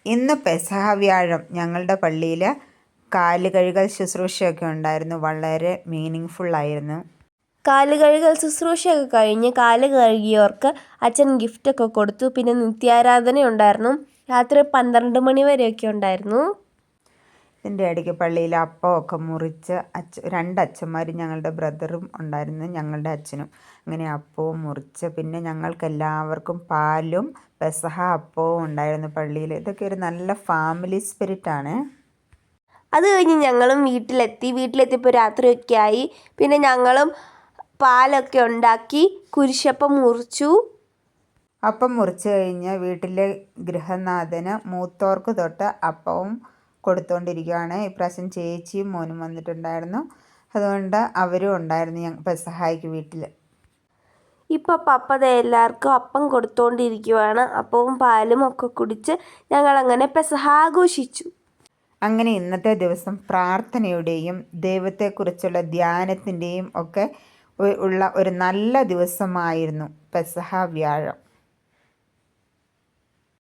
ഇന്ന് പെസഹ വ്യാഴം ഞങ്ങളുടെ പള്ളിയിൽ കാലുകഴുകൽ ശുശ്രൂഷയൊക്കെ ഉണ്ടായിരുന്നു. വളരെ മീനിങ് ഫുള്ളായിരുന്നു. കാലുകഴുകൽ ശുശ്രൂഷയൊക്കെ കഴിഞ്ഞ് കാല് കഴുകിയവർക്ക് അച്ഛൻ ഗിഫ്റ്റൊക്കെ കൊടുത്തു. പിന്നെ നിത്യാരാധന ഉണ്ടായിരുന്നു. രാത്രി 12 മണി വരെയൊക്കെ ഉണ്ടായിരുന്നു. ഇതിൻ്റെ ഇടയ്ക്ക് പള്ളിയിൽ അപ്പമൊക്കെ മുറിച്ച് രണ്ടച്ഛന്മാരും ഞങ്ങളുടെ ബ്രദറും ഉണ്ടായിരുന്നു, ഞങ്ങളുടെ അച്ഛനും. അങ്ങനെ അപ്പവും മുറിച്ച് പിന്നെ ഞങ്ങൾക്കെല്ലാവർക്കും പാലും പെസഹ അപ്പവും ഉണ്ടായിരുന്നു പള്ളിയിൽ. ഇതൊക്കെ ഒരു നല്ല ഫാമിലി സ്പിരിറ്റാണ്. അത് കഴിഞ്ഞ് ഞങ്ങളും വീട്ടിലെത്തിയപ്പോൾ രാത്രിയൊക്കെ ആയി. പിന്നെ ഞങ്ങളും പാലൊക്കെ ഉണ്ടാക്കി കുരിശപ്പം മുറിച്ചു. അപ്പം മുറിച്ച് കഴിഞ്ഞ് വീട്ടിലെ ഗൃഹനാഥന് മൂത്തോർക്ക് തൊട്ട് അപ്പവും കൊടുത്തുകൊണ്ടിരിക്കുകയാണ്. ഇപ്രാവശ്യം ചേച്ചിയും മോനും വന്നിട്ടുണ്ടായിരുന്നു. അതുകൊണ്ട് അവരും ഉണ്ടായിരുന്നു പെസഹായ്ക്ക് വീട്ടിൽ. ഇപ്പോൾ പപ്പ എല്ലാവർക്കും അപ്പം കൊടുത്തുകൊണ്ടിരിക്കുകയാണ്. അപ്പവും പാലും ഒക്കെ കുടിച്ച് ഞങ്ങളങ്ങനെ പെസഹ ആഘോഷിച്ചു. അങ്ങനെ ഇന്നത്തെ ദിവസം പ്രാർത്ഥനയുടെയും ദൈവത്തെക്കുറിച്ചുള്ള ധ്യാനത്തിൻ്റെയും ഒക്കെ ഉള്ള ഒരു നല്ല ദിവസമായിരുന്നു പെസഹ വ്യാഴം.